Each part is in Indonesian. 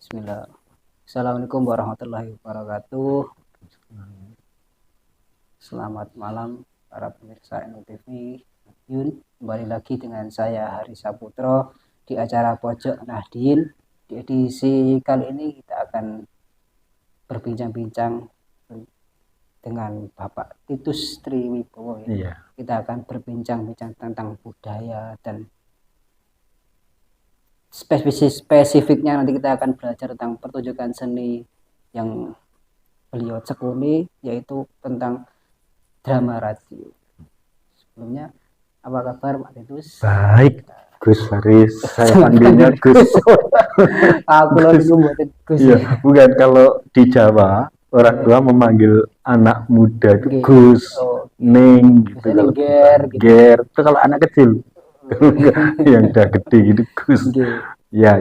Bismillah. Assalamualaikum warahmatullahi wabarakatuh. Selamat malam para pemirsa NUTV Yun. Kembali lagi dengan saya Hari Saputro di acara Pojok Nahdien. Di edisi kali ini kita akan berbincang-bincang dengan Bapak Titus Triwibowo. Iya. Kita akan berbincang-bincang tentang budaya dan spesifiknya nanti kita akan belajar tentang pertunjukan seni yang beliau tekuni, yaitu tentang drama radio. Sebelumnya apa kabar Pak Titus? Baik, Gus Haris. Saya panggilnya Gus. Aku langsung buatin Gus. Iya, bukan kalau di Jawa orang tua memanggil anak muda itu Gus, Neng gitu. Kalau Ger, gitu. Ger, itu kalau anak kecil. Yang udah gede gitu Gus. Ya.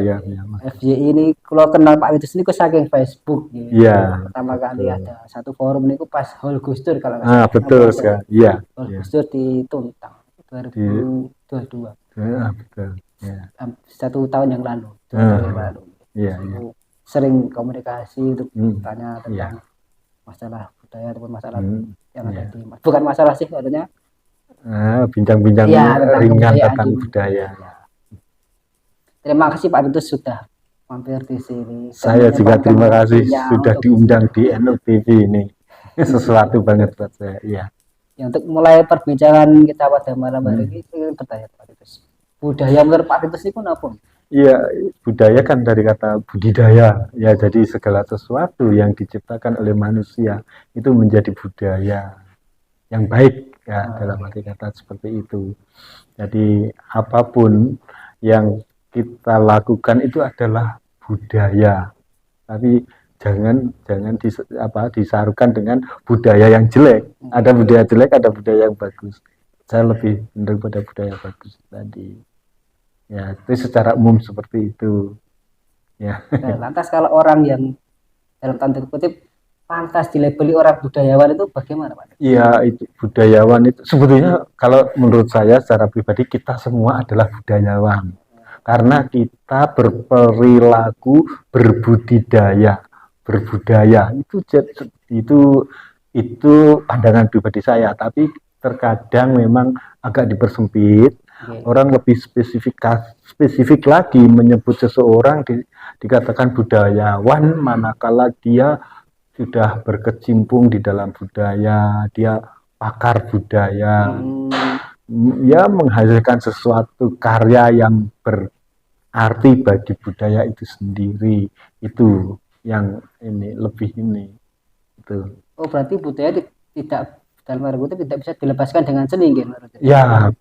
FYI ini kalau kenal Pak Titus ini saking Facebook. Iya. Pertama kali ada satu forum ini pas Hall Gus Dur kalau nggak salah. Betul sekali. Iya. Hall Gus Dur di Tuntang 2022. Betul. Ya. 1 tahun yang lalu. Iya. Sering komunikasi untuk tanya tentang masalah budaya ataupun masalah yang ada di bukan masalah sih artinya bincang-bincang ringan tentang budaya. Terima kasih Pak Titus sudah mampir di sini. Saya juga terima kasih sudah diundang di NUTV ini. Sesuatu banget buat saya. Iya. Ya, untuk mulai perbincangan kita pada malam hari ini, ingin bertanya Pak Titus. Budaya menurut Pak Titus itu apa? Iya, budaya kan dari kata budidaya. Ya, jadi segala sesuatu yang diciptakan oleh manusia itu menjadi budaya yang baik ya, dalam arti kata seperti itu. Jadi apapun yang kita lakukan itu adalah budaya, tapi jangan disarukan dengan budaya yang jelek. Ada budaya jelek, ada budaya yang bagus. Saya lebih cenderung pada budaya bagus tadi. Ya, itu secara umum seperti itu. Ya. Lantas kalau orang yang dalam tanda kutip pantas dilabeli orang budayawan itu bagaimana Pak? Iya, itu budayawan itu sebetulnya kalau menurut saya secara pribadi kita semua adalah budayawan. Karena kita berperilaku berbudaya itu pandangan pribadi saya, tapi terkadang memang agak dipersempit. Orang lebih spesifik lagi menyebut seseorang dikatakan budayawan manakala dia sudah berkecimpung di dalam budaya, dia pakar budaya, ya menghasilkan sesuatu karya yang berarti bagi budaya itu sendiri. Itu yang ini lebih ini. Itu. Oh, berarti budaya tidak dalam arti itu tidak bisa dilepaskan dengan seni gitu. Ya,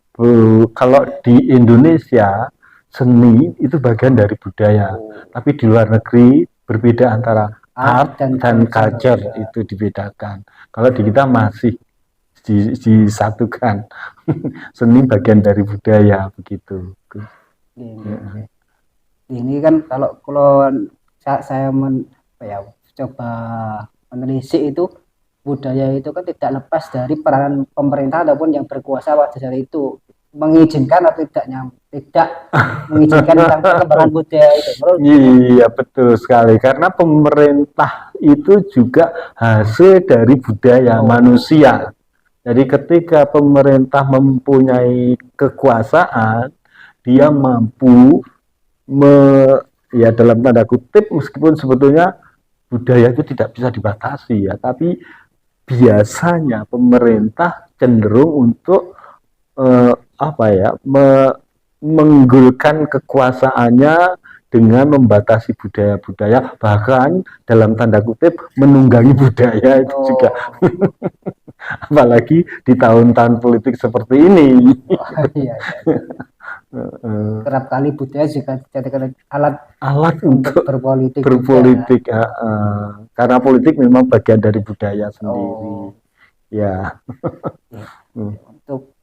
kalau di Indonesia seni itu bagian dari budaya. Tapi di luar negeri berbeda antara art dan culture itu dibedakan. Kalau di kita masih disatukan. Seni bagian dari budaya begitu. Ini kan kalau saya coba menelisik itu budaya itu kan tidak lepas dari peranan pemerintah ataupun yang berkuasa pada saat itu mengizinkan atau tidak mengizinkan tentang perkembangan budaya itu. Iya, betul sekali, karena pemerintah itu juga hasil dari budaya manusia. Jadi ketika pemerintah mempunyai kekuasaan, dia mampu ya dalam tanda kutip, meskipun sebetulnya budaya itu tidak bisa dibatasi ya, tapi biasanya pemerintah cenderung untuk menggulkan kekuasaannya dengan membatasi budaya-budaya, bahkan dalam tanda kutip menunggangi budaya itu juga. Apalagi di tahun-tahun politik seperti ini. Kerap kali budaya juga dijadikan alat untuk berpolitik. Karena politik memang bagian dari budaya sendiri. Ya. Untuk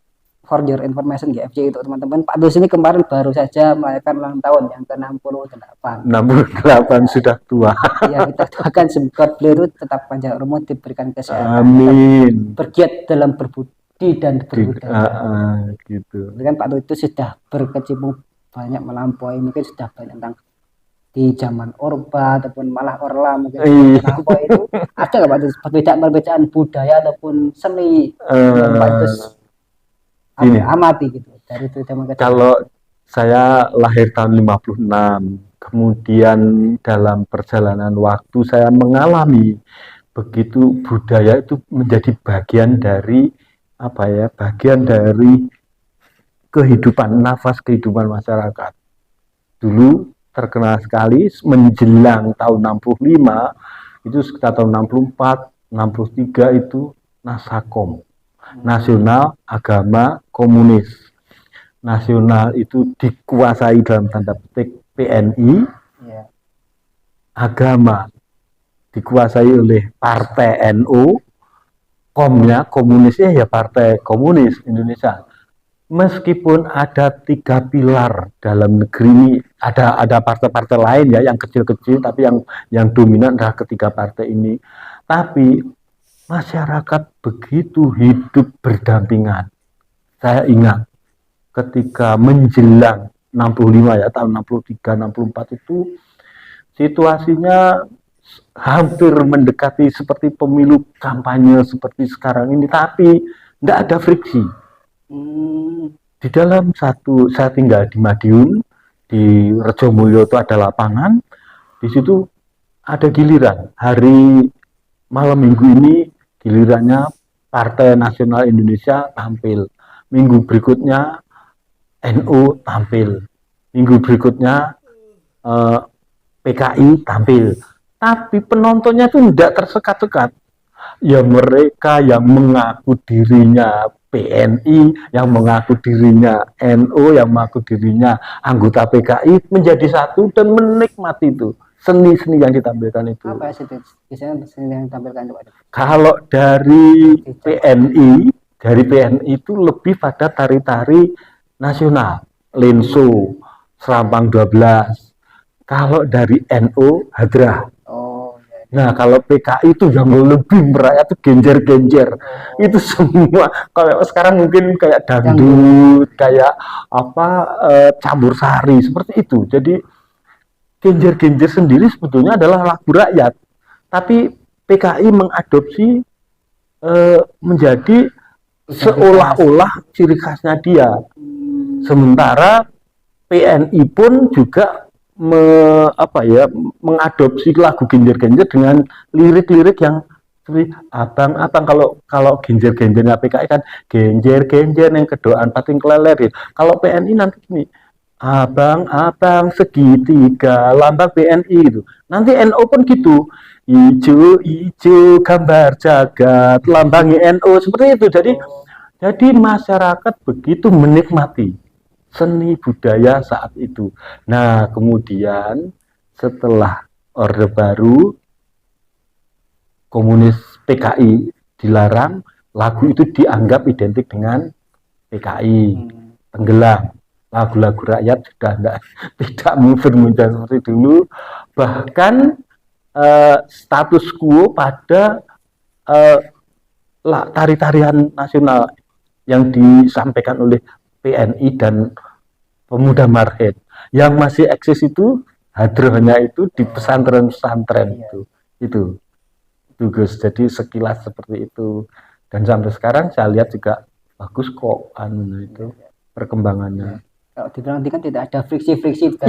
for your information GFJ itu teman-teman, Pak Dus ini kemarin baru saja merayakan ulang tahun yang ke-68. 68 sudah tua. Ya, kita doakan semoga beliau tetap panjang umur, diberikan kesehatan. Amin. Bergiat dalam berbudi dan berbudaya. Gitu. Kan Pak Dus itu sudah berkecimpung banyak melampaui, mungkin sudah banyak tentang di zaman Orba ataupun malah Orla mungkin Iya. kenapa itu ada nggak Pak itu perbedaan budaya ataupun seni yang Pak itu Gini, amati gitu dari itu zaman ke zaman? kalau saya lahir tahun 56, kemudian dalam perjalanan waktu saya mengalami begitu budaya itu menjadi bagian dari apa ya, bagian dari kehidupan, nafas kehidupan masyarakat. Dulu terkenal sekali menjelang tahun 65, itu sekitar tahun 64, 63 itu Nasakom, Nasional Agama Komunis. Nasional itu dikuasai dalam tanda petik PNI, Ya. agama dikuasai oleh Partai NU, komnya komunisnya ya Partai Komunis Indonesia. Meskipun ada 3 pilar dalam negeri ini, ada partai-partai lain ya yang kecil-kecil, tapi yang dominan adalah ketiga partai ini. Tapi masyarakat begitu hidup berdampingan. Saya ingat ketika menjelang 65 ya, tahun 63 64 itu situasinya hampir mendekati seperti pemilu kampanye seperti sekarang ini, tapi tidak ada friksi. Di dalam saya tinggal di Madiun, di Rejomulyo itu ada lapangan, di situ ada giliran hari malam minggu ini, gilirannya Partai Nasional Indonesia tampil, minggu berikutnya NU tampil, minggu berikutnya PKI tampil, tapi penontonnya itu tidak tersekat-sekat. Ya mereka yang mengaku dirinya PNI, yang mengaku dirinya NU, yang mengaku dirinya anggota PKI menjadi satu dan menikmati itu seni-seni yang ditampilkan itu. Apa sih biasanya seni yang ditampilkan itu? Kalau dari PNI itu lebih pada tari-tari nasional, lenso, serampang 12. Kalau dari NU hadrah. Nah, kalau PKI itu yang lebih merayat itu genjer-genjer. Itu semua. Kalau sekarang mungkin kayak dangdut, kayak apa campur sari seperti itu. Jadi genjer-genjer sendiri sebetulnya adalah lagu rakyat. Tapi PKI mengadopsi menjadi seolah-olah ciri khasnya dia. Sementara PNI pun juga mengadopsi lagu genjer-genjer dengan lirik-lirik yang seperti abang-abang. Kalau genjer-genjernya PKI kan genjer-genjer yang kedoaan pating keleler gitu. Kalau PNI nanti ini abang-abang segitiga lambang PNI gitu. Nanti NU pun gitu, ijo-ijo gambar jagat lambangi NU seperti itu. Jadi masyarakat begitu menikmati seni budaya saat itu. Nah, kemudian setelah Orde Baru, komunis PKI dilarang, lagu itu dianggap identik dengan PKI, tenggelam. Lagu-lagu rakyat sudah tidak bermunculan seperti dulu. Bahkan status quo pada tari-tarian nasional yang disampaikan oleh PNI dan Pemuda Marhed yang masih eksis itu hadrohnya itu di pesantren-pesantren itu Gus. Jadi sekilas seperti itu, dan sampai sekarang saya lihat juga bagus kok itu perkembangannya. Kalau diperhatikan tidak ada friksi-friksi itu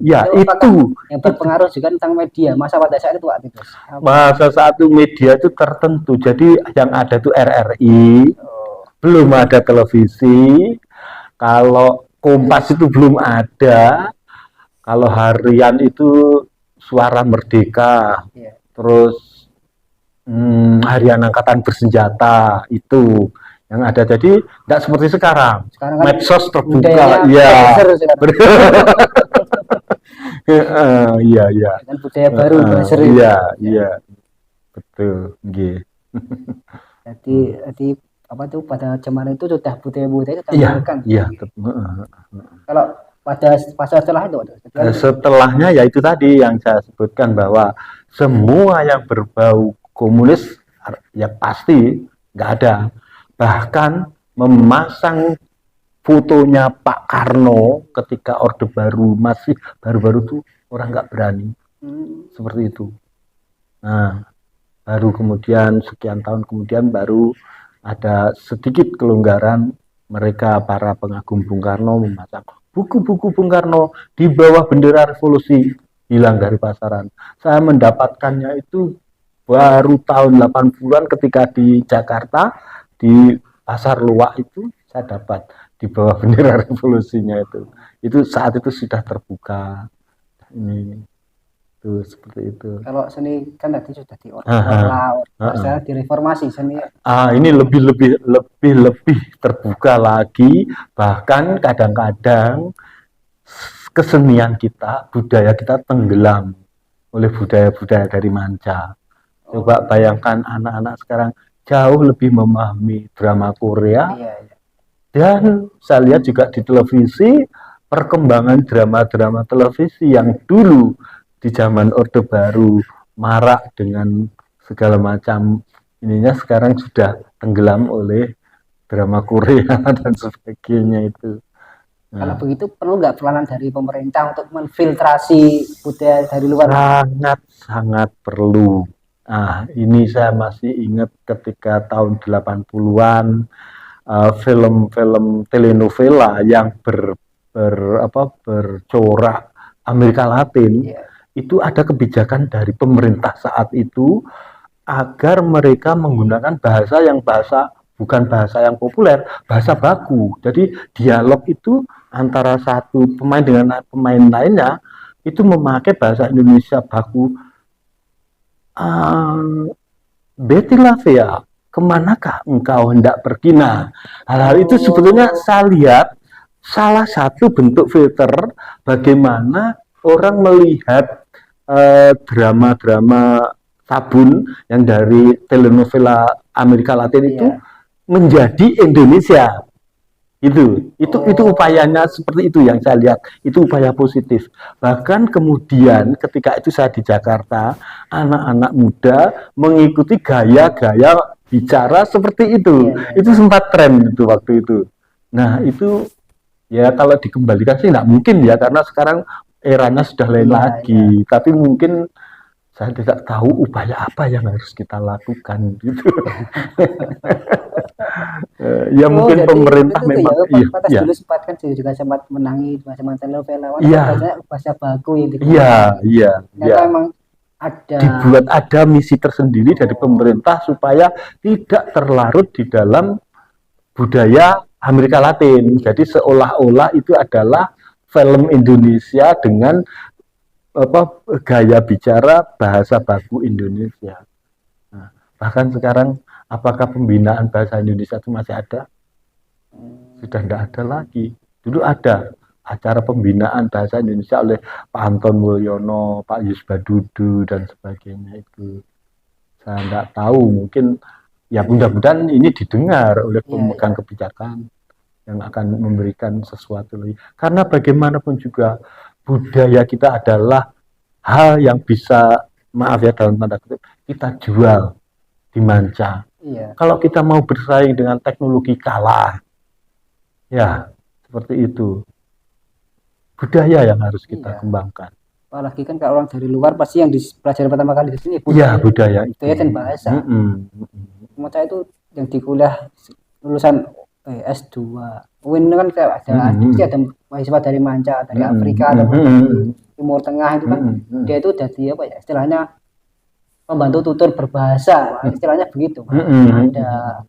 yang berpengaruh juga tentang media masa pada saat itu Pak Titus. Masa saat itu media itu tertentu, jadi yang ada tuh RRI, belum ada televisi. Kalau Kompas itu belum ada. Kalau harian itu Suara Merdeka, terus Harian Angkatan Bersenjata itu yang ada. Jadi tidak seperti sekarang kan medsos terbuka. Iya. Dan budaya baru iya betul. Jadi apa tuh pada zaman itu sudah budaya-budaya itu terkenalkan. Iya. Kalau pada setelah itu, setelahnya ya itu tadi yang saya sebutkan, bahwa semua yang berbau komunis ya pasti nggak ada. Bahkan memasang fotonya Pak Karno ketika Orde Baru masih baru-baru itu orang nggak berani, Hmm. seperti itu. Nah, baru kemudian sekian tahun kemudian baru ada sedikit kelonggaran, mereka para pengagum Bung Karno memasang buku-buku Bung Karno di bawah bendera revolusi, hilang dari pasaran. Saya mendapatkannya itu baru tahun 80-an ketika di Jakarta, di Pasar Luak itu saya dapat di bawah bendera revolusinya itu. Itu saat itu sudah terbuka. Ini tuh seperti itu. Kalau seni kan tadi sudah di Aha, olah, aha. saya direformasi seni. Ini lebih terbuka lagi, bahkan kadang-kadang kesenian kita, budaya kita tenggelam oleh budaya-budaya dari manca. Coba Oh, bayangkan anak-anak sekarang jauh lebih memahami drama Korea, iya, iya. dan saya lihat juga di televisi perkembangan drama-drama televisi yang dulu di zaman Orde Baru marak dengan segala macam ininya, sekarang sudah tenggelam oleh drama Korea dan sebagainya itu. Kalau Nah, begitu perlu nggak peranan dari pemerintah untuk menfiltrasi budaya dari luar? sangat-sangat perlu. Nah, ini saya masih ingat ketika tahun 80-an film-film telenovela yang bercorak Amerika Latin, Iya. itu ada kebijakan dari pemerintah saat itu agar mereka menggunakan bahasa bukan bahasa yang populer, bahasa baku. Jadi dialog itu antara satu pemain dengan pemain lainnya itu memakai bahasa Indonesia baku. Betty Lavea, kemanakah engkau hendak pergi? Nah, hal-hal itu sebetulnya Oh, saya lihat salah satu bentuk filter bagaimana orang melihat drama-drama sabun yang dari telenovela Amerika Latin itu iya. menjadi Indonesia. Itu Oh, upayanya seperti itu yang saya lihat, itu upaya positif. Bahkan kemudian ketika itu saya di Jakarta, anak-anak muda mengikuti gaya-gaya bicara seperti iya, iya, itu iya. sempat tren itu waktu itu. Nah, itu ya kalau dikembalikan sih nggak mungkin ya, karena sekarang eranya sudah lain Iya, iya. lagi, tapi mungkin saya tidak tahu upaya apa yang harus kita lakukan gitu. Ya Oh, mungkin jadi pemerintah itu tuh ya, memang Pak iya Patas iya dulu sempat kan juga sempat menangi macam telenovela. Mana kan iya banyak bahasa baku yang iya digunakan. iya Ternyata iya emang ada. dibuat ada misi tersendiri dari Oh, pemerintah supaya tidak terlarut di dalam budaya Amerika Latin. Jadi seolah-olah itu adalah film Indonesia dengan gaya bicara bahasa baku Indonesia. Nah, bahkan sekarang apakah pembinaan bahasa Indonesia itu masih ada? Sudah tidak ada lagi. Dulu ada acara pembinaan bahasa Indonesia oleh Pak Anton Mulyono, Pak Yus Badudu dan sebagainya itu. Saya tidak tahu, mungkin ya mudah-mudahan ini didengar oleh iya, iya. pemegang kebijakan yang akan memberikan sesuatu lagi. Karena bagaimanapun juga budaya kita adalah hal yang bisa, maaf ya dalam tanda kutip, kita jual di manca. Iya, Kalau kita mau bersaing dengan teknologi kalah, ya seperti itu. Budaya yang harus kita iya. kembangkan. Apalagi kan kalau orang dari luar pasti yang dipelajari pertama kali di sini Iya, budaya, budaya itu. budaya dan bahasa. Mata itu yang di kuliah lulusan S2. UIN kan kayak pasti ada mahasiswa dari manca, dari Afrika ataupun dari Timur Tengah itu kan dia itu jadi apa ya istilahnya membantu tutur berbahasa, istilahnya begitu. Ada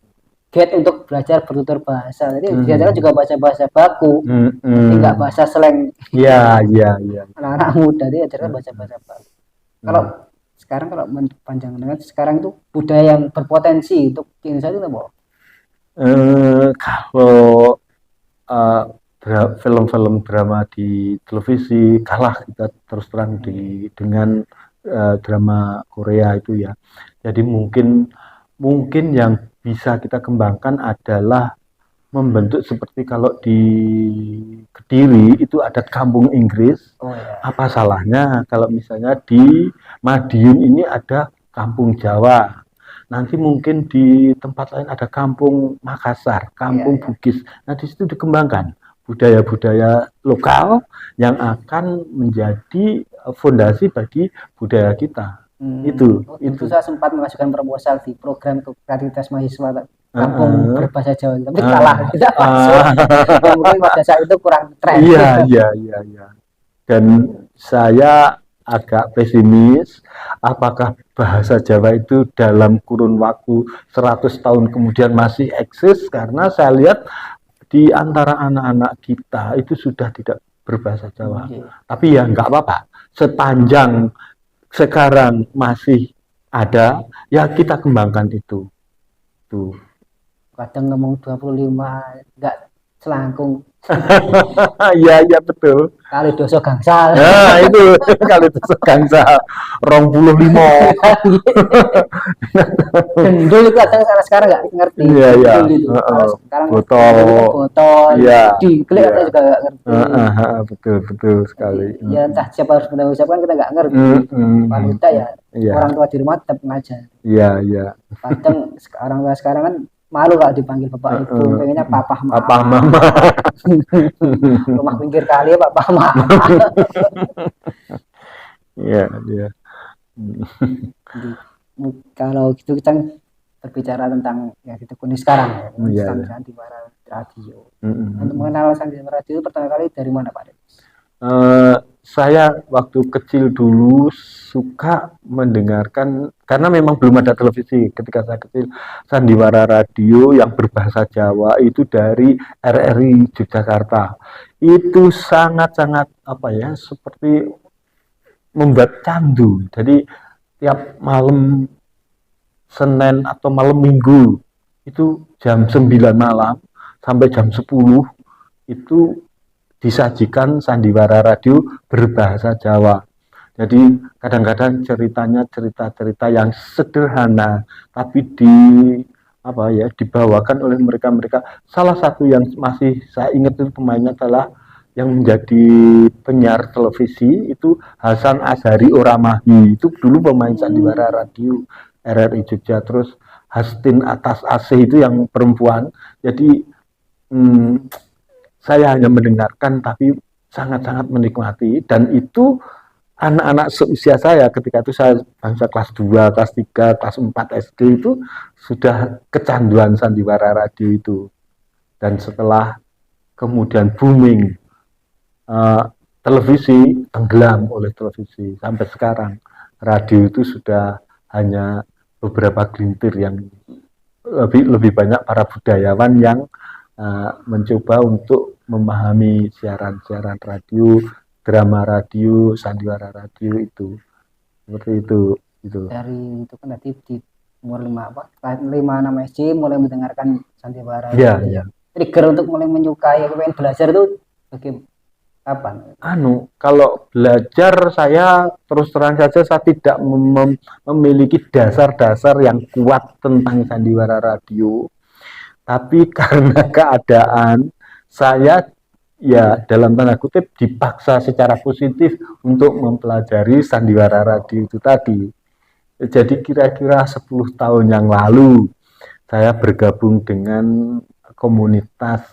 gate untuk belajar bertutur bahasa. Jadi diajarkan juga bahasa-bahasa baku, jadi nggak bahasa slang. Ya, ya, ya. Anak-anak muda diajarkan bahasa-bahasa baku. Kalau sekarang kalau panjang dengan sekarang itu budaya yang berpotensi untuk Indonesia itu apa? Kalau uh, film-film drama di televisi kalah kita terus terang dengan drama Korea itu ya. Jadi mungkin yang bisa kita kembangkan adalah membentuk seperti kalau di Kediri itu ada kampung Inggris. Oh ya. Apa salahnya kalau misalnya di Madiun ini ada kampung Jawa. Nanti mungkin di tempat lain ada kampung Makassar, Iya, kampung iya. Bugis. Nah, di situ dikembangkan budaya-budaya lokal yang akan menjadi fondasi bagi budaya kita. Itu Itu saya sempat mengajukan proposal di program kreativitas mahasiswa kampung berbahasa Jawa, tapi kalah, tidak masuk. Ya, mungkin pada saat itu kurang tren. Iya. Dan saya agak pesimis, apakah bahasa Jawa itu dalam kurun waktu 100 tahun kemudian masih eksis, karena saya lihat di antara anak-anak kita itu sudah tidak berbahasa Jawa. Tapi ya nggak apa-apa, sepanjang sekarang masih ada, ya kita kembangkan itu. Tuh. Kadang ngomong 25 nggak selangkung. Iya betul. Kali doso gangsal. Nah itu kali doso gangsal. 25. Gendul itu kadang sekarang nggak ngerti. Iya. Sekarang botol. Iya. Diklik atau juga nggak ngerti. Betul sekali. Ya entah siapa harus mengucapkan kita nggak ngerti. Wanita ya orang tua di rumah tetap ngajar. Iya. Kadang orang tua sekarang kan malu kalau dipanggil bapak ibu, pengennya papa mama. Rumah pinggir kali ya papa mama. Iya. Kalau gitu kita berbicara tentang yang ditekuni sekarang ya, sandiwara radio. Untuk mengenal sandiwara radio pertama kali dari mana Pak? Saya waktu kecil dulu suka mendengarkan, karena memang belum ada televisi ketika saya kecil, sandiwara radio yang berbahasa Jawa itu dari RRI Yogyakarta. Itu sangat-sangat seperti membuat candu. Jadi tiap malam Senin atau malam Minggu itu jam 9 malam sampai jam 10 itu disajikan sandiwara radio berbahasa Jawa. Jadi kadang-kadang ceritanya cerita-cerita yang sederhana, tapi dibawakan oleh mereka. Salah satu yang masih saya ingat itu pemainnya adalah yang menjadi penyiar televisi itu Hasan Azhari Oramahi. Itu dulu pemain sandiwara radio RRI Jogja. Terus Hastin Atas AC itu yang perempuan. Jadi saya hanya mendengarkan tapi sangat-sangat menikmati, dan itu anak-anak seusia saya ketika itu, saya bangsa kelas 2, kelas 3, kelas 4 SD itu sudah kecanduan sandiwara radio itu. Dan setelah kemudian booming televisi, tenggelam oleh televisi, sampai sekarang radio itu sudah hanya beberapa gelintir, yang lebih banyak para budayawan yang mencoba untuk memahami siaran-siaran radio, drama radio, sandiwara radio itu. Seperti itu. Dari itu kan nanti di umur 5 6 SD mulai mendengarkan sandiwara. Iya. Trigger untuk mulai menyukai, pengen belajar itu kapan? Kalau belajar, saya terus terang saja saya tidak memiliki dasar-dasar yang kuat tentang sandiwara radio. Tapi karena keadaan, saya dalam tanda kutip dipaksa secara positif untuk mempelajari sandiwara radio itu tadi. Jadi kira-kira 10 tahun yang lalu saya bergabung dengan komunitas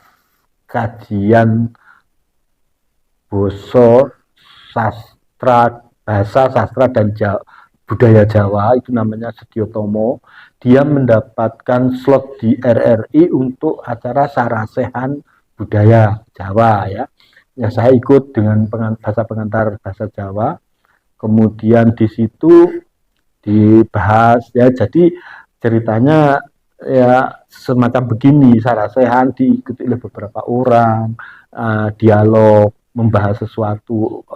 kajian bahasa sastra dan budaya Jawa, itu namanya Setiotomo. Dia mendapatkan slot di RRI untuk acara sarasehan budaya Jawa ya. Saya ikut dengan pengantar bahasa Jawa. Kemudian di situ dibahas ya, jadi ceritanya ya semacam begini, sarasehan diikuti oleh beberapa orang, dialog, membahas sesuatu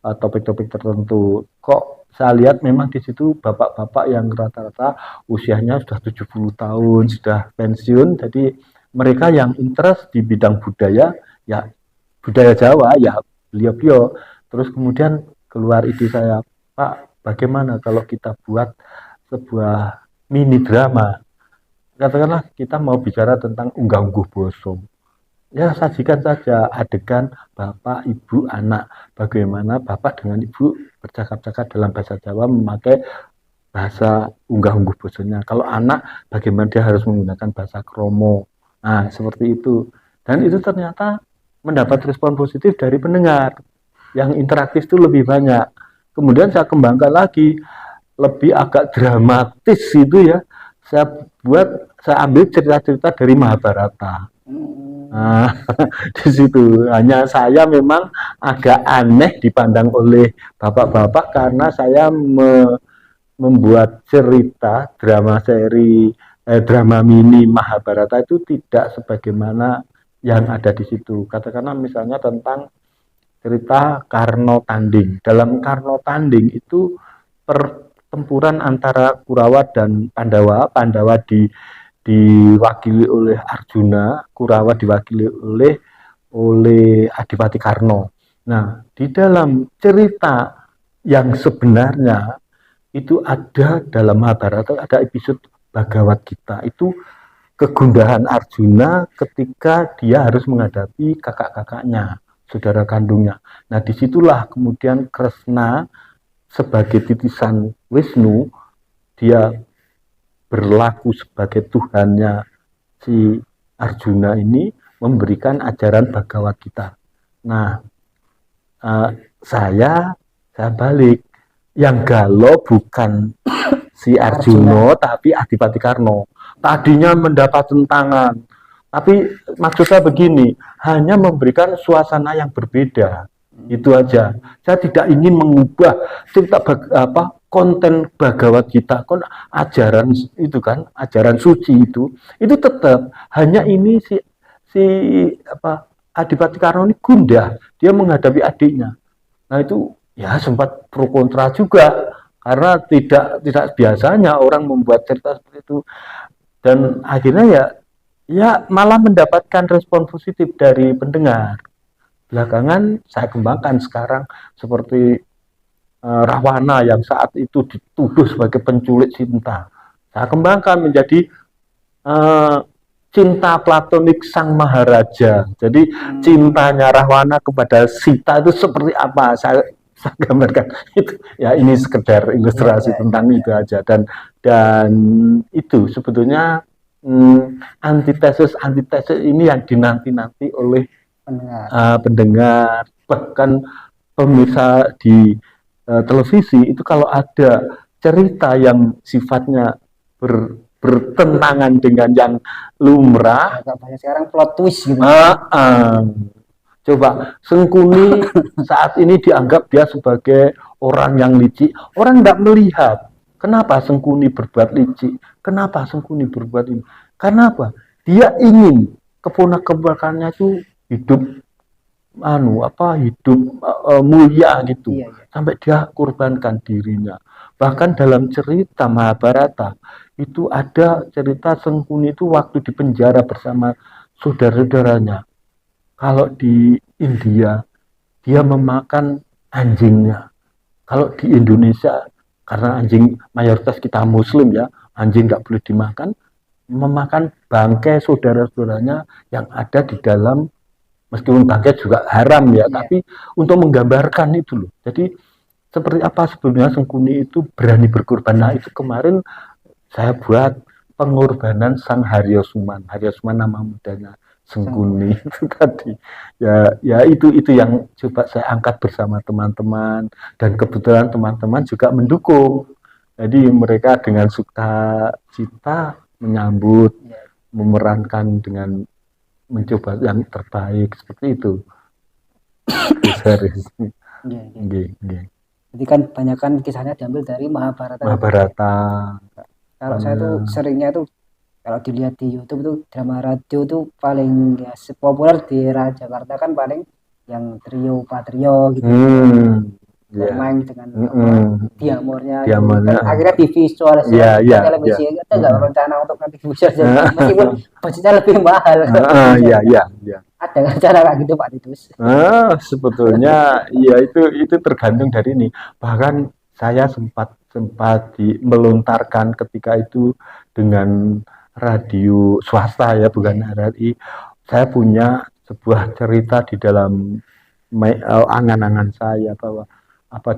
topik-topik tertentu. Kok saya lihat memang di situ bapak-bapak yang rata-rata usianya sudah 70 tahun, sudah pensiun. Jadi mereka yang interest di bidang budaya, ya budaya Jawa, ya beliau-beliau. Terus kemudian keluar ide saya, Pak, bagaimana kalau kita buat sebuah mini drama? Katakanlah kita mau bicara tentang unggah-ungguh basa. Ya sajikan saja adegan bapak, ibu, anak. Bagaimana bapak dengan ibu bercakap-cakap dalam bahasa Jawa memakai bahasa unggah-ungguh basanya. Kalau anak, bagaimana dia harus menggunakan bahasa kromo. Nah, seperti itu. Dan itu ternyata mendapat respon positif dari pendengar. yang interaktif itu lebih banyak. Kemudian saya kembangkan lagi, lebih agak dramatis itu ya. Saya ambil cerita-cerita dari Mahabharata. Nah, di situ hanya saya memang agak aneh dipandang oleh bapak-bapak karena saya membuat cerita drama mini Mahabharata itu tidak sebagaimana yang ada di situ. Katakanlah misalnya tentang cerita Karno Tanding. Dalam Karno Tanding itu pertempuran antara Kurawa dan Pandawa. Pandawa diwakili oleh Arjuna, Kurawa diwakili oleh Adipati Karno. Nah, di dalam cerita yang sebenarnya itu ada dalam Mahabharata, ada episode Bhagavad Gita. Itu kegundahan Arjuna ketika dia harus menghadapi kakak-kakaknya, saudara kandungnya. Nah, disitulah kemudian Kresna sebagai titisan Wisnu, dia berlaku sebagai Tuhannya si Arjuna ini, memberikan ajaran Bhagavad Gita. Nah, saya balik, yang galau bukan si Arjuna tapi Adipati Karno. Tadinya mendapat tentangan, tapi maksud saya begini, hanya memberikan suasana yang berbeda. Itu aja. Saya tidak ingin mengubah cerita konten Bhagavad Gita, ajaran itu kan, ajaran suci itu tetap. Hanya ini si Adipati Karno ini gundah, dia menghadapi adiknya. Nah itu ya sempat pro kontra juga karena tidak biasanya orang membuat cerita seperti itu, dan akhirnya ya malah mendapatkan respon positif dari pendengar. Belakangan saya kembangkan sekarang seperti Rahwana yang saat itu dituduh sebagai penculik cinta. Saya kembangkan menjadi cinta platonik sang maharaja. Jadi cintanya Rahwana kepada Sita itu seperti apa? Saya gambarkan itu. Ya ini sekedar ilustrasi tentang itu aja, dan itu sebetulnya antitesis ini yang dinanti-nanti oleh pendengar, bahkan pemirsa di televisi itu. Kalau ada cerita yang sifatnya bertentangan dengan yang lumrah, banyak sekarang plot twist gitu. Coba Sengkuni saat ini dianggap dia sebagai orang yang licik. Orang tidak melihat kenapa Sengkuni berbuat licik, kenapa Sengkuni berbuat ini. Karena apa? Dia ingin keponakan-keponakannya itu hidup hidup mulia gitu. Iya. Sampai dia korbankan dirinya. Bahkan dalam cerita Mahabharata itu ada cerita Sengkuni itu waktu di penjara bersama saudara-saudaranya. Kalau di India dia memakan anjingnya. Kalau di Indonesia karena anjing mayoritas kita Muslim ya, anjing nggak boleh dimakan, memakan bangkai saudara-saudaranya yang ada di dalam, meskipun bangkai juga haram ya, tapi untuk menggambarkan itu loh. Jadi seperti apa sebelumnya Sengkuni itu berani berkorban. Nah itu kemarin saya buat pengorbanan Sang Haryosuman. Haryosuman nama mudanya Sengkuni itu tadi. Ya itu yang coba saya angkat bersama teman-teman, dan kebetulan teman-teman juga mendukung. Jadi mereka dengan sukacita menyambut, memerankan dengan mencoba yang terbaik seperti itu. Jadi kan kebanyakan kisahnya diambil dari Mahabharata. Kalau saya tuh seringnya tuh kalau dilihat di YouTube tuh drama radio tuh paling populer di Jakarta kan paling yang trio Patrio gitu. Bermain dengan diamornya kan akhirnya divisualisasi televisi kita nggak rencana untuk nanti visualisasi meskipun budgetnya lebih mahal. Ada rencana kayak gitu Pak Titus? Sebetulnya ya itu tergantung dari ini. Bahkan saya sempat melontarkan ketika itu dengan radio swasta ya, bukan RRI. Saya punya sebuah cerita di dalam angan-angan saya bahwa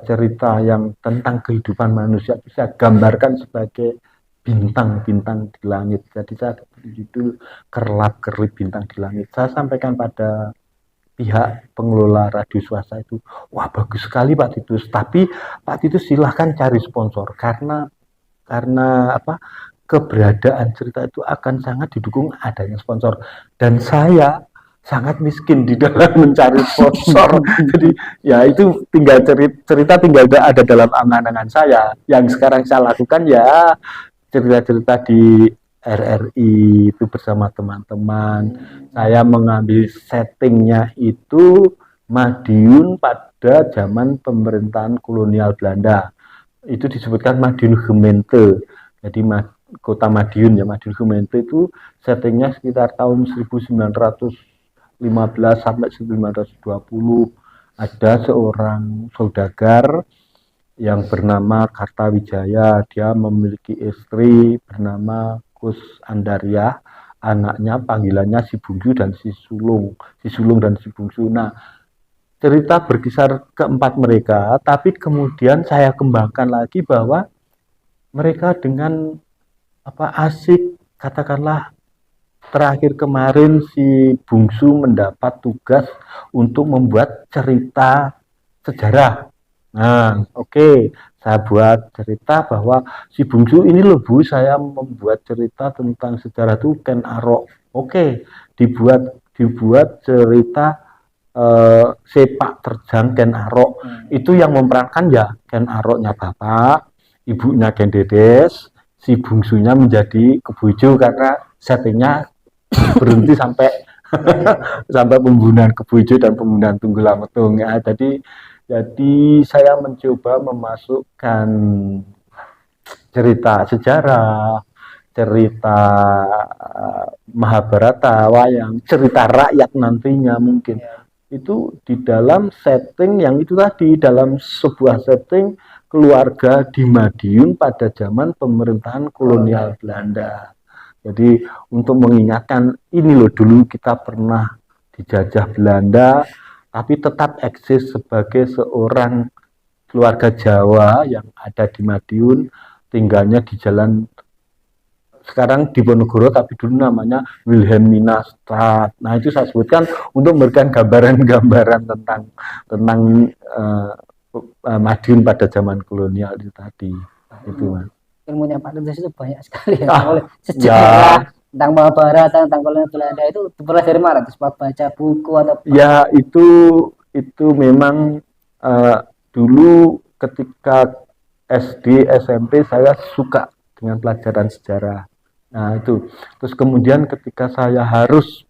cerita yang tentang kehidupan manusia bisa gambarkan sebagai bintang-bintang di langit. Jadi saya judul Kerlap Kerlip Bintang di Langit. Saya sampaikan pada pihak pengelola radio swasta itu, wah bagus sekali Pak Titus, tapi Pak Titus silahkan cari sponsor karena apa, keberadaan cerita itu akan sangat didukung adanya sponsor, dan saya sangat miskin di dalam mencari sponsor. Jadi ya itu tinggal cerita tinggal ada dalam angan-angan saya. Yang sekarang saya lakukan ya cerita-cerita di RRI itu bersama teman-teman. Saya mengambil settingnya itu Madiun pada zaman pemerintahan kolonial Belanda. Itu disebutkan Madiun Gemeente. Jadi kota Madiun ya, Madiun Gemeente itu settingnya sekitar tahun 1915 sampai 1920. Ada seorang saudagar yang bernama Kartawijaya. Dia memiliki istri bernama Kus Andaria, anaknya panggilannya si Bungsu dan si Sulung dan si Bungsu. Nah, cerita berkisar keempat mereka, tapi kemudian saya kembangkan lagi bahwa mereka dengan asik, katakanlah terakhir kemarin si Bungsu mendapat tugas untuk membuat cerita sejarah. Nah, oke, saya buat cerita bahwa si Bungsu ini loh Bu, saya membuat cerita tentang sejarah itu Ken Arok. Oke, dibuat cerita sepak terjang Ken Arok. Itu yang memerankan ya Ken Aroknya bapak, ibunya Ken Dedes, si Bungsunya menjadi Kebojo karena settingnya berhenti sampai sampai pembunuhan Kebojo dan pembunuhan Tunggul Ametung ya. Jadi saya mencoba memasukkan cerita sejarah, cerita Mahabharata, wayang, cerita rakyat nantinya mungkin itu di dalam setting yang itu tadi, dalam sebuah setting keluarga di Madiun pada zaman pemerintahan kolonial Belanda. Jadi untuk mengingatkan ini loh, dulu kita pernah dijajah Belanda tapi tetap eksis sebagai seorang keluarga Jawa yang ada di Madiun, tinggalnya di jalan sekarang Diponegoro tapi dulu namanya Wilhelmina Straat. Nah itu saya sebutkan untuk memberikan gambaran-gambaran tentang Madiun pada zaman kolonial itu tadi. Itu Mas. Ilmunya Pak Titus itu banyak sekali ya. Sejarah tentang Mahabharata, tentang kolonial Belanda itu dipelajari dari mana? Terus baca buku atau apa? Ya itu memang dulu ketika SD SMP saya suka dengan pelajaran sejarah. Nah itu, terus kemudian ketika saya harus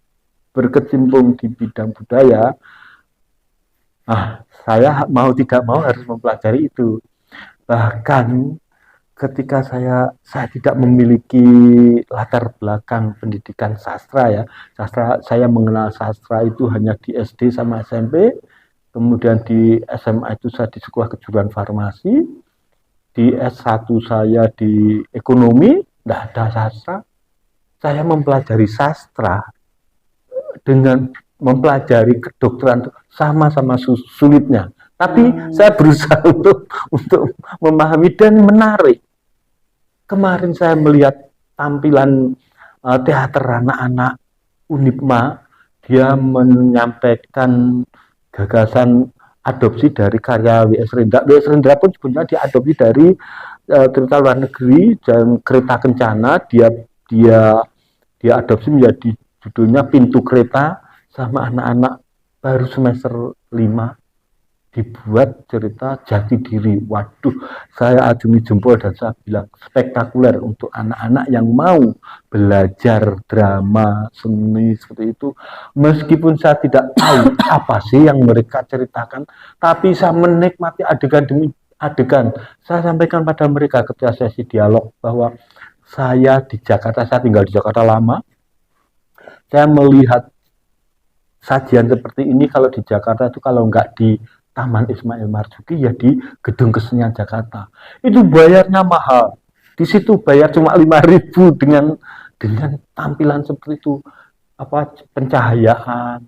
berkecimpung di bidang budaya, saya mau tidak mau harus mempelajari itu. Bahkan ketika saya tidak memiliki latar belakang pendidikan sastra ya, saya mengenal sastra itu hanya di SD sama SMP, kemudian di SMA itu saya di sekolah kejuruan farmasi, di S1 saya di ekonomi, tidak ada sastra. Saya mempelajari sastra dengan mempelajari kedokteran sama-sama sulitnya. Tapi saya berusaha untuk memahami dan menarik. Kemarin saya melihat tampilan teater anak-anak Unipma, dia menyampaikan gagasan adopsi dari karya W.S. Rendra. W.S. Rendra pun sebenarnya diadopsi dari cerita luar negeri dan Kereta Kencana. Dia adopsi menjadi judulnya Pintu Kereta, sama anak-anak baru semester 5 dibuat cerita Jati Diri. Waduh, saya acungi jempol dan saya bilang spektakuler untuk anak-anak yang mau belajar drama seni seperti itu. Meskipun saya tidak tahu apa sih yang mereka ceritakan, tapi saya menikmati adegan demi adegan. Saya sampaikan pada mereka ketika sesi dialog bahwa saya di Jakarta, saya tinggal di Jakarta lama, saya melihat sajian seperti ini kalau di Jakarta itu kalau nggak di Taman Ismail Marzuki ya di Gedung Kesenian Jakarta. Itu bayarnya mahal. Di situ bayar cuma 5.000 dengan tampilan seperti itu, pencahayaan,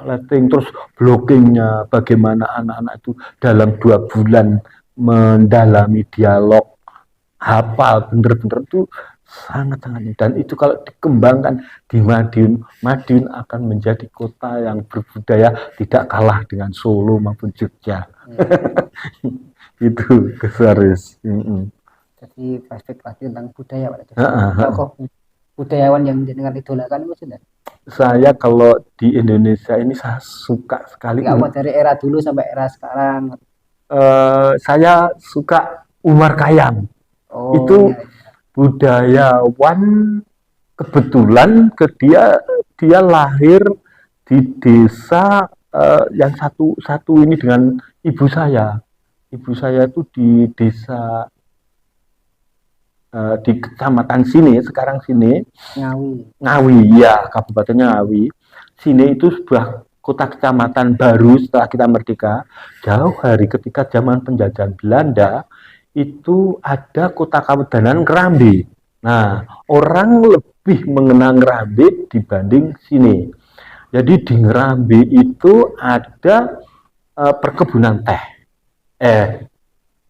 lighting, terus blockingnya, bagaimana anak-anak itu dalam 2 bulan mendalami dialog, hafal bener-bener itu sangat-sangat, dan itu kalau dikembangkan di Madiun, Madiun akan menjadi kota yang berbudaya tidak kalah dengan Solo maupun Jogja. Itu kesaris. Jadi flashback lagi tentang budaya Pak. Tokoh budayawan yang dengan idolakan itu sudah. Saya kalau di Indonesia ini saya suka sekali. Nggak dari era dulu sampai era sekarang. Saya suka Umar Khayyam. Itu budayawan, kebetulan dia lahir di desa yang satu ini dengan ibu saya. Ibu saya itu di desa di kecamatan sini, sekarang sini Ngawi ya, kabupatennya Ngawi. Sini itu sebuah kota kecamatan baru setelah kita merdeka. Jauh hari ketika zaman penjajahan Belanda itu ada kota kewedanan Ngrambe. Nah, orang lebih mengenang Ngrambe dibanding sini. Jadi di Ngrambe itu ada perkebunan teh,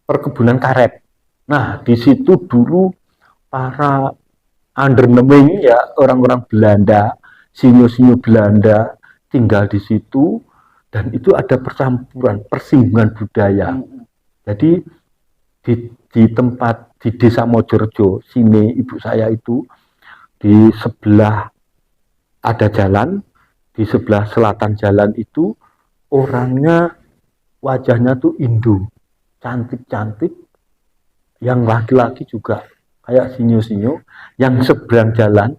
perkebunan karet. Nah, di situ dulu para underneming ya, orang-orang Belanda, sinyo-sinyo Belanda tinggal di situ, dan itu ada percampuran, persinggungan budaya. Jadi di tempat di desa Mojorejo sini ibu saya itu, di sebelah ada jalan, di sebelah selatan jalan itu orangnya wajahnya tuh Indo, cantik-cantik, yang laki-laki juga kayak sinyo-sinyo, yang seberang jalan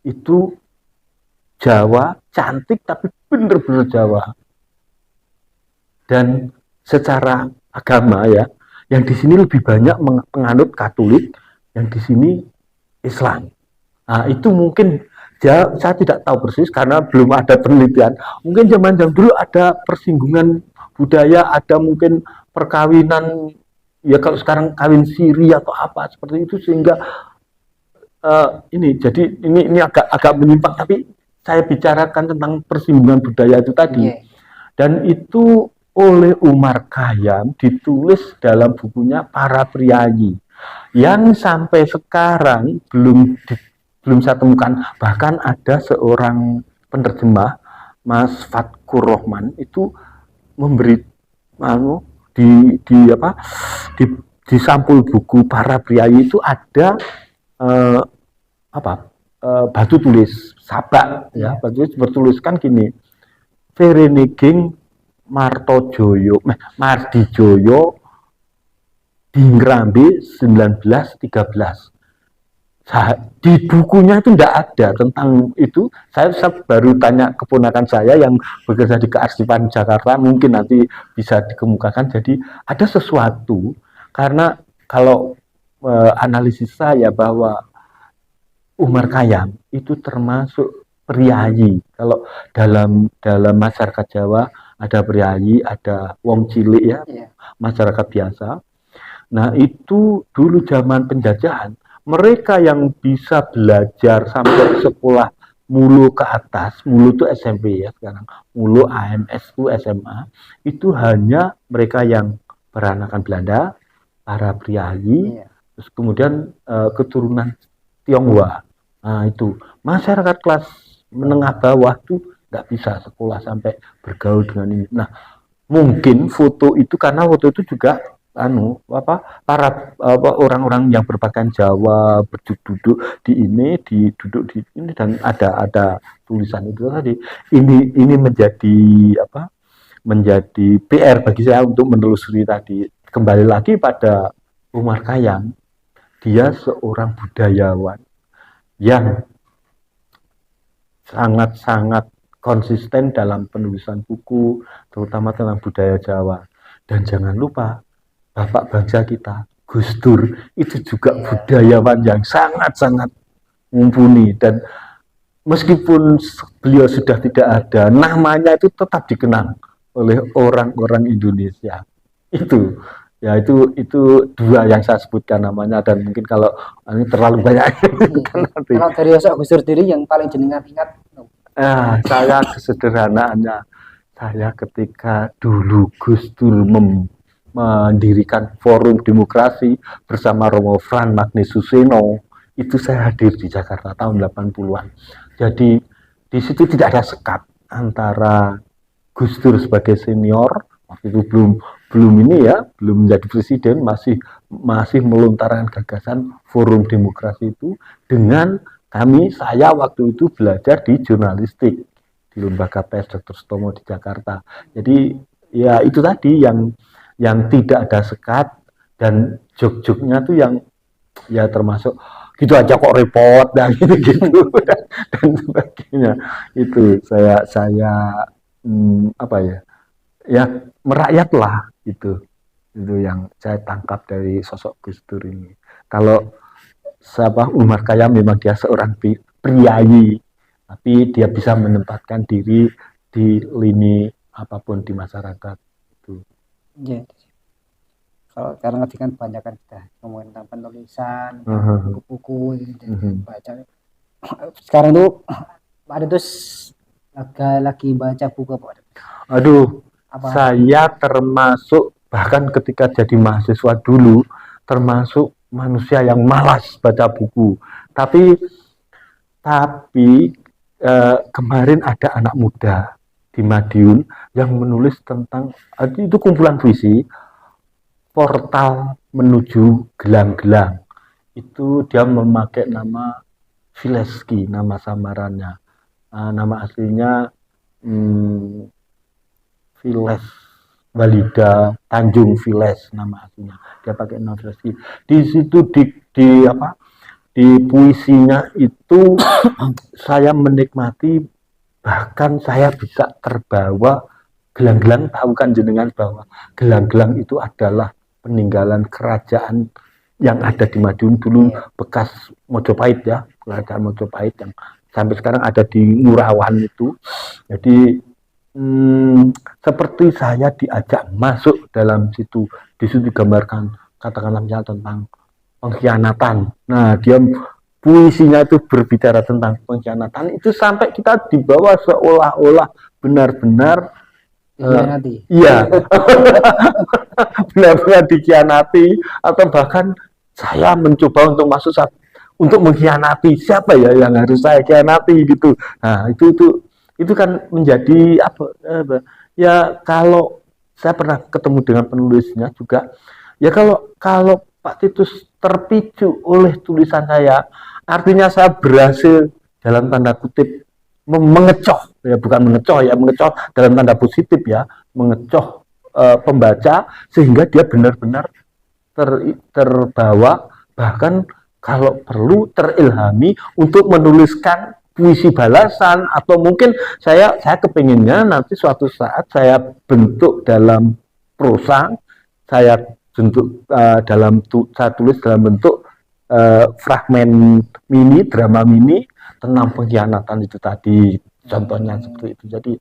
itu Jawa, cantik tapi bener-bener Jawa. Dan secara agama ya, yang di sini lebih banyak penganut Katolik, yang di sini Islam. Nah, itu mungkin saya tidak tahu persis karena belum ada penelitian. Mungkin zaman dulu ada persinggungan budaya, ada mungkin perkawinan, ya kalau sekarang kawin siri atau apa seperti itu, sehingga ini agak menyimpang, tapi saya bicarakan tentang persinggungan budaya itu tadi. Dan itu oleh Umar Khayyam ditulis dalam bukunya Para Priyayi, yang sampai sekarang belum saya temukan. Bahkan ada seorang penerjemah, Mas Fatkur Rohman, itu memberi di sampul buku Para Priyayi itu ada batu tulis sabak ya, batu tulis bertuliskan gini: Vereniging Martojoyo Mardijoyo di Ngrambe 1913. Di bukunya itu tidak ada tentang itu. Saya baru tanya keponakan saya yang bekerja di Kearsipan Jakarta, mungkin nanti bisa dikemukakan. Jadi ada sesuatu, karena kalau analisis saya bahwa Umar Khayyam itu termasuk priyayi. Kalau dalam masyarakat Jawa ada priyayi, ada wong cilik ya, masyarakat biasa. Nah, itu dulu zaman penjajahan, mereka yang bisa belajar sampai sekolah mulu ke atas, mulu itu SMP ya sekarang, mulu AMS itu SMA, itu hanya mereka yang beranakan Belanda, para priyayi, terus kemudian keturunan Tionghoa. Nah, itu masyarakat kelas menengah bawah tuh nggak bisa sekolah sampai bergaul dengan ini. Nah, mungkin foto itu, karena foto itu juga para orang-orang yang berpakaian Jawa berduduk di ini, dan ada tulisan itu tadi. Ini menjadi PR bagi saya untuk menelusuri tadi. Kembali lagi pada Umar Khayyam, dia seorang budayawan yang sangat-sangat konsisten dalam penulisan buku, terutama tentang budaya Jawa. Dan jangan lupa, Bapak bangsa kita, Gus Dur, itu juga budayawan yang sangat-sangat mumpuni. Dan meskipun beliau sudah tidak ada, namanya itu tetap dikenang oleh orang-orang Indonesia. Itu dua yang saya sebutkan namanya, dan mungkin kalau ini terlalu banyak. Kalau dari sosok Gus Dur sendiri yang paling jenengan ingat? Saya kesederhanaannya, saya ketika dulu Gus Dur mendirikan Forum Demokrasi bersama Romo Fran Magnis Suseno, itu saya hadir di Jakarta tahun 80-an. Jadi di situ tidak ada sekat antara Gus Dur sebagai senior, waktu itu belum ini ya, belum menjadi presiden, masih melontarkan gagasan forum demokrasi itu, dengan saya waktu itu belajar di jurnalistik di lembaga PS Dr. Sutomo di Jakarta. Jadi ya itu tadi yang tidak ada sekat, dan jok-joknya tuh yang ya termasuk gitu aja kok repot dan gitu-gitu dan sebagainya. Itu saya apa ya, ya merakyat lah, itu yang saya tangkap dari sosok Gus Dur ini. Kalau siapa Umar Khayyam, memang dia seorang priayi, tapi dia bisa menempatkan diri di lini apapun di masyarakat itu. Ya. Kalau sekarang kan banyak kan kita ngomongin tentang penulisan, buku-buku yang baca. Sekarang tuh ada tuh lagi baca buku apa? Aduh, saya termasuk, bahkan ketika jadi mahasiswa dulu, termasuk manusia yang malas baca buku. Tapi kemarin ada anak muda di Madiun yang menulis tentang, itu kumpulan puisi, portal menuju gelang-gelang. Itu dia memakai nama Vileski, nama samarannya. Nama aslinya Viles Walida Tanjung Viles, nama aslinya. Dia pakai nama Vileski. Di situ di puisinya itu saya menikmati, bahkan saya bisa terbawa gelang-gelang. Tahu kan jenengan bahwa gelang-gelang itu adalah peninggalan kerajaan yang ada di Madiun dulu, bekas Mojopahit ya, kerajaan Mojopahit yang sampai sekarang ada di Ngurawan itu. Jadi seperti saya diajak masuk dalam situ. Di situ digambarkan, katakanlah misalnya tentang pengkhianatan. Nah, dia puisinya itu berbicara tentang pengkhianatan, itu sampai kita dibawa seolah-olah benar-benar iya benar-benar dikhianati, atau bahkan saya mencoba untuk masuk untuk mengkhianati, siapa ya yang harus saya khianati gitu. Nah, itu kan menjadi apa ya, kalau saya pernah ketemu dengan penulisnya juga ya, kalau Pak Titus terpicu oleh tulisan saya, artinya saya berhasil dalam tanda kutip mengecoh, ya bukan mengecoh ya, mengecoh dalam tanda positif ya, mengecoh pembaca sehingga dia benar-benar terbawa, bahkan kalau perlu terilhami untuk menuliskan puisi balasan, atau mungkin saya kepinginnya nanti suatu saat saya bentuk dalam prosa, saya bentuk saya tulis dalam bentuk fragmen mini, drama mini tentang pengkhianatan itu tadi, contohnya seperti itu. Jadi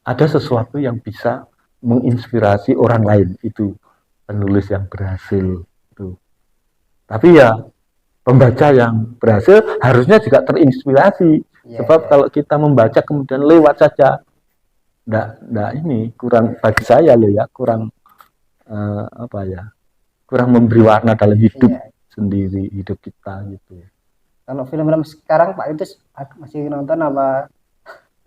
ada sesuatu yang bisa menginspirasi orang lain, itu penulis yang berhasil itu. Tapi ya pembaca yang berhasil harusnya juga terinspirasi, sebab kalau kita membaca kemudian lewat saja, enggak ini kurang, bagi saya loh ya, kurang apa ya, kurang memberi warna dalam hidup sendiri, hidup kita gitu. Kalau film-film sekarang Pak itu masih nonton apa?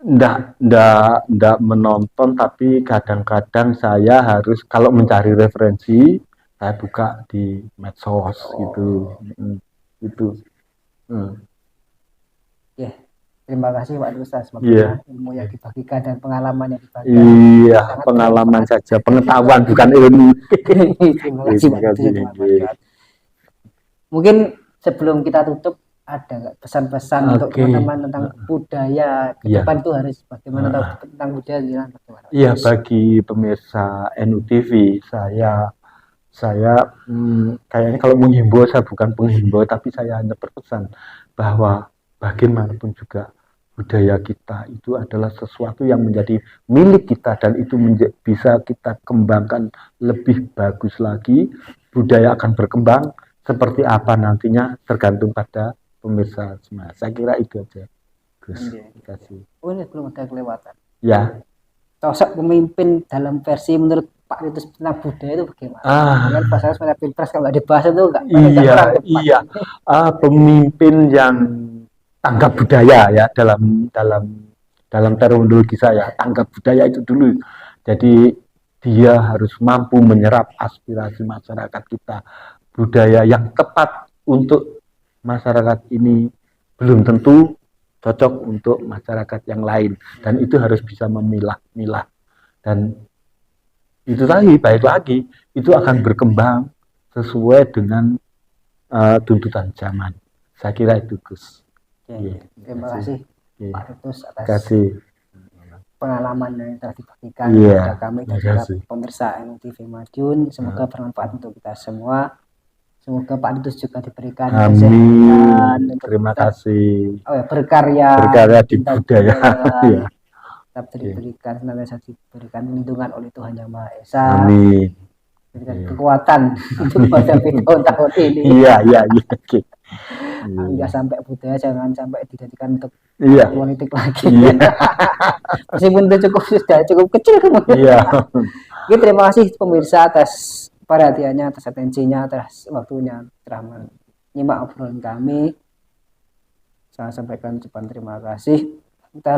Enggak menonton, tapi kadang-kadang saya harus, kalau mencari referensi, saya buka di medsos gitu. Ya, terima kasih Pak Ustaz, semoga ilmu yang dibagikan dan pengalaman yang dibagikan. Iya, pengalaman saja, pengetahuan bukan ilmu. Terima kasih Pak Ustaz. Mungkin sebelum kita tutup, ada nggak pesan-pesan untuk teman-teman tentang budaya ke depan itu harus bagaimana tentang budaya? Iya, bagi pemirsa NUTV, saya kayaknya kalau menghimbau, saya bukan penghimbau, tapi saya hanya berpesan bahwa bagaimanapun juga budaya kita itu adalah sesuatu yang menjadi milik kita, dan itu bisa kita kembangkan lebih bagus lagi. Budaya akan berkembang seperti apa nantinya tergantung pada pemirsa semua. Saya kira itu aja, Gus. Terima kasih. Oh, ini belum ada kelewatan. Ya. Sosok pemimpin dalam versi menurut Pak Titus tentang budaya itu bagaimana? Ah, Kan pasangan pada pilpres kalau nggak dibahas itu nggak iya, kurang tepat. iya. Pemimpin yang tanggap budaya ya dalam terminologi saya, tanggap budaya itu dulu. Jadi dia harus mampu menyerap aspirasi masyarakat kita. Budaya yang tepat untuk masyarakat ini belum tentu cocok untuk masyarakat yang lain, dan itu harus bisa memilah-milah. Dan itu tadi, baik lagi, itu akan berkembang sesuai dengan tuntutan zaman. Saya kira itu, Gus. Oke, terima kasih Pak Titus atas kasih. pengalaman yang telah dibagikan Iya, kepada kami dan terima juga kasih. pemirsa NTV Madiun. Semoga bermanfaat untuk kita semua. Semoga Pak Titus juga diberikan kesehatan Amin. untuk Terima tetap kasih. berkarya di budaya. Iya. tetap Oke. diberikan senantiasa diberikan lindungan oleh Tuhan Yang Maha Esa, Amin. berikan Iya. kekuatan untuk menghadapi tahun-tahun ini. Iya, iya, iya. Oke. Enggak sampai budaya jangan sampai dijadikan untuk Iya. politik lagi. Iya. Meskipun itu sudah cukup kecil kemudian. Iya. Oke, terima kasih pemirsa atas perhatiannya, atas atensinya, atas waktunya telah menyimak obrolan kami. Saya sampaikan ucapan terima kasih. Kita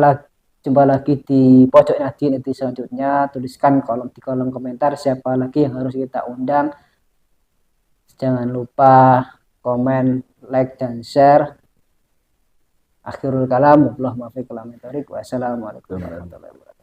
jumpa lagi di pojok Nadien edisi selanjutnya. Tuliskan di kolom komentar siapa lagi yang harus kita undang. Jangan lupa komen, like, dan share. Akhirul kalam, wassalamualaikum warahmatullahi wabarakatuh.